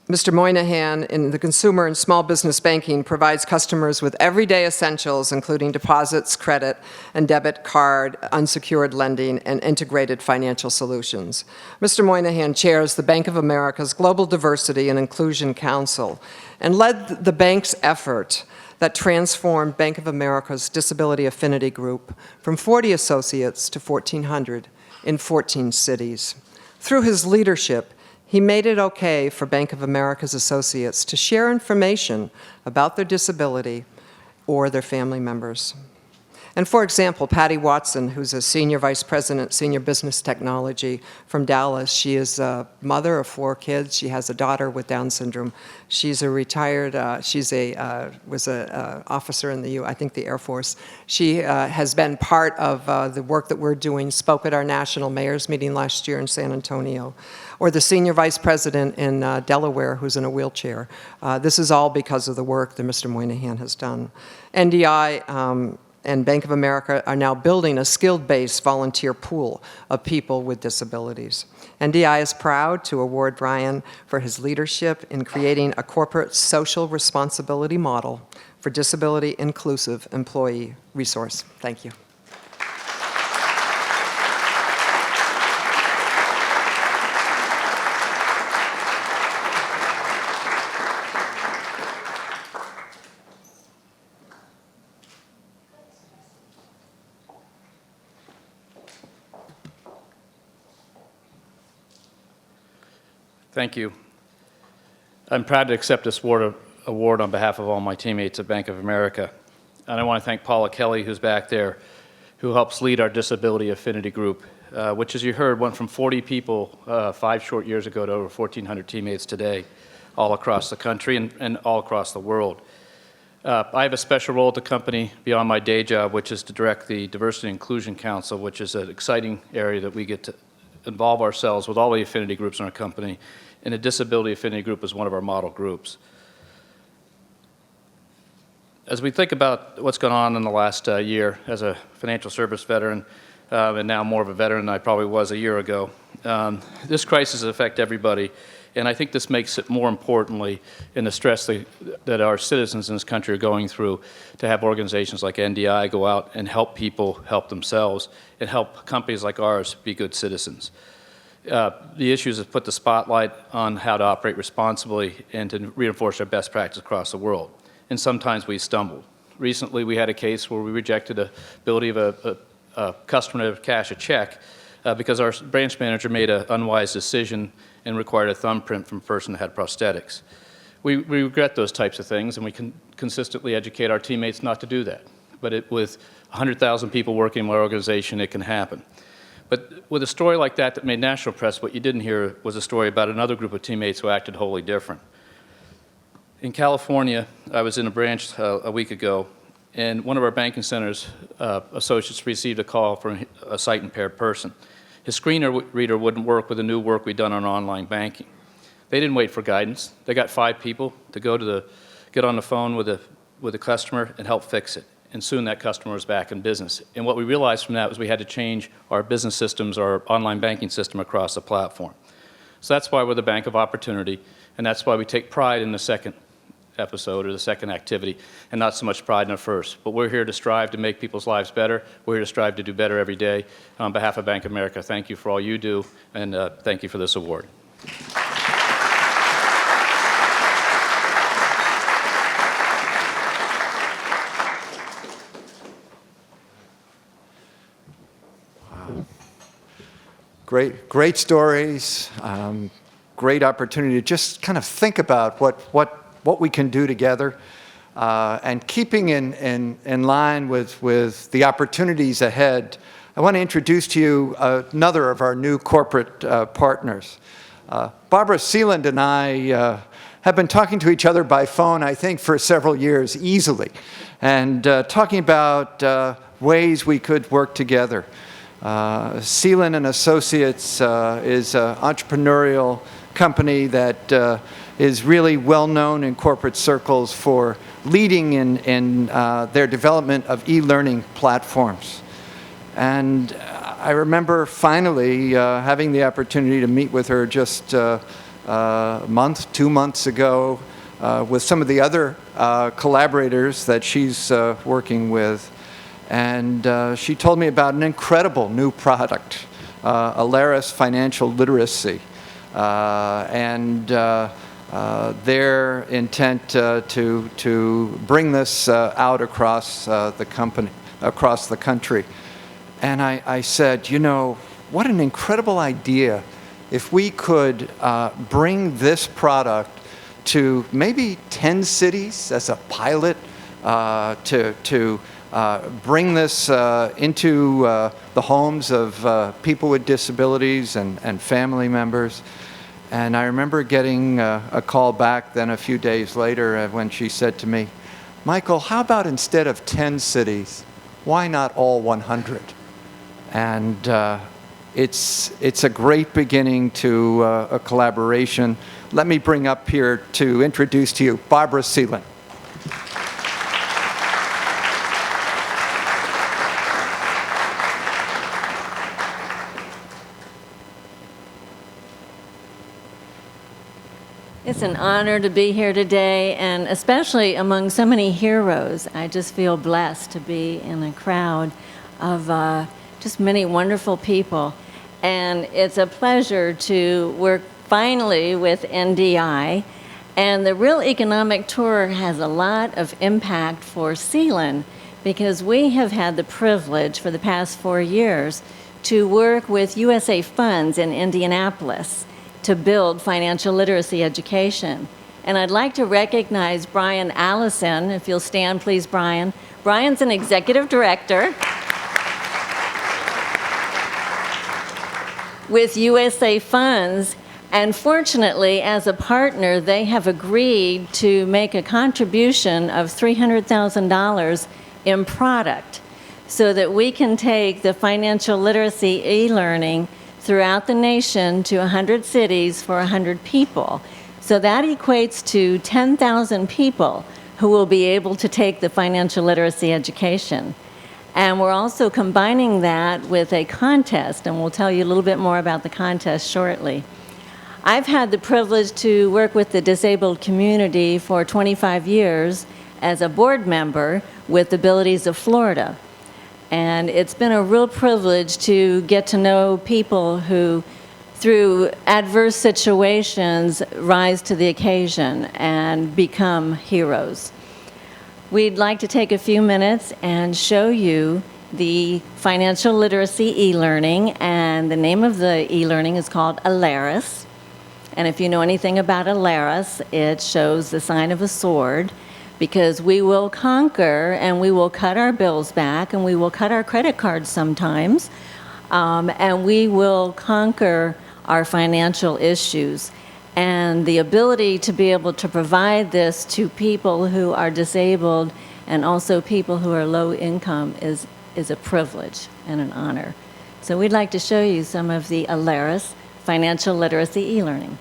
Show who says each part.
Speaker 1: Mr. Moynihan, in the consumer and small business banking, provides customers with everyday essentials, including deposits, credit, and debit card, unsecured lending, and integrated financial solutions. Mr. Moynihan chairs the Bank of America's Global Diversity and Inclusion Council and led the bank's effort that transformed Bank of America's Disability Affinity Group from 40 associates to 1,400 in 14 cities. Through his leadership, he made it okay for Bank of America's associates to share information about their disability or their family members. And for example, Patty Watson, who's a Senior Vice President, Senior Business Technology from Dallas, she is a mother of 4 kids. She has a daughter with Down syndrome. She's a retired, was an officer in I think the Air Force. She has been part of the work that we're doing, spoke at our national mayor's meeting last year in San Antonio. Or the Senior Vice President in Delaware who's in a wheelchair. This is all because of the work that Mr. Moynihan has done. NDI and Bank of America are now building a skilled-based volunteer pool of people with disabilities. NDI is proud to award Brian for his leadership in creating a corporate social responsibility model for disability-inclusive employee resource. Thank you.
Speaker 2: Thank you. I'm proud to accept this award on behalf of all my teammates at Bank of America. And I want to thank Paula Kelly, who's back there, who helps lead our Disability Affinity Group, which, as you heard, went from 40 people 5 short years ago to over 1,400 teammates today, all across the country and all across the world. I have a special role at the company beyond my day job, which is to direct the Diversity and Inclusion Council, which is an exciting area that we get to involve ourselves with all the affinity groups in our company, and the Disability Affinity Group is one of our model groups. As we think about what's gone on in the last year as a financial service veteran, and now more of a veteran than I probably was a year ago, this crisis affects everybody, and I think this makes it more importantly in the stress that our citizens in this country are going through to have organizations like NDI go out and help people help themselves and help companies like ours be good citizens. The issues have put the spotlight on how to operate responsibly and to reinforce our best practice across the world. And sometimes we stumble. Recently, we had a case where we rejected the ability of a customer to cash a check because our branch manager made an unwise decision and required a thumbprint from a person that had prosthetics. We regret those types of things, and we can consistently educate our teammates not to do that. But with 100,000 people working in my organization, it can happen. But with a story like that made national press, what you didn't hear was a story about another group of teammates who acted wholly different. In California, I was in a branch a week ago, and one of our banking center's associates received a call from a sight-impaired person. His screen reader wouldn't work with the new work we'd done on online banking. They didn't wait for guidance. They got 5 people to get on the phone with the customer and help fix it. And soon that customer was back in business. And what we realized from that was we had to change our business systems, our online banking system across the platform. So that's why we're the Bank of Opportunity, and that's why we take pride in the second episode or the second activity and not so much pride in the first. But we're here to strive to make people's lives better. We're here to strive to do better every day. On behalf of Bank of America, thank you for all you do, and thank you for this award.
Speaker 3: Great stories, great opportunity to just kind of think about what we can do together, and keeping in line with the opportunities ahead. I want to introduce to you another of our new corporate partners. Barbara Seeland and I have been talking to each other by phone, I think, for several years easily, and talking about ways we could work together. Seeland and Associates is an entrepreneurial company that is really well known in corporate circles for leading in their development of e-learning platforms. And I remember finally having the opportunity to meet with her just a month, 2 months ago, with some of the other collaborators that she's working with. And she told me about an incredible new product, Alerus Financial Literacy, and their intent to bring this out across across the country. And I said, you know, what an incredible idea if we could bring this product to maybe 10 cities as a pilot, to bring this into the homes of people with disabilities and family members. And I remember getting a call back then a few days later when she said to me, Michael, how about instead of 10 cities, why not all 100? And it's a great beginning to a collaboration. Let me bring up here to introduce to you Barbara Seelan.
Speaker 4: It's an honor to be here today, and especially among so many heroes. I just feel blessed to be in a crowd of just many wonderful people. And it's a pleasure to work finally with NDI. And the Real Economic Tour has a lot of impact for Seelan, because we have had the privilege for the past 4 years to work with USA Funds in Indianapolis to build financial literacy education. And I'd like to recognize Brian Allison. If you'll stand, please, Brian. Brian's an executive director with USA Funds, and fortunately, as a partner, they have agreed to make a contribution of $300,000 in product so that we can take the financial literacy e-learning throughout the nation to 100 cities for 100 people. So that equates to 10,000 people who will be able to take the financial literacy education. And we're also combining that with a contest, and we'll tell you a little bit more about the contest shortly. I've had the privilege to work with the disabled community for 25 years as a board member with Abilities of Florida. And it's been a real privilege to get to know people who, through adverse situations, rise to the occasion and become heroes. We'd like to take a few minutes and show you the financial literacy e-learning, and the name of the e-learning is called Alerus. And if you know anything about Alerus, it shows the sign of a sword, because we will conquer and we will cut our bills back and we will cut our credit cards sometimes, and we will conquer our financial issues. And the ability to be able to provide this to people who are disabled and also people who are low income is a privilege and an honor. So we'd like to show you some of the Alerus financial literacy e-learning.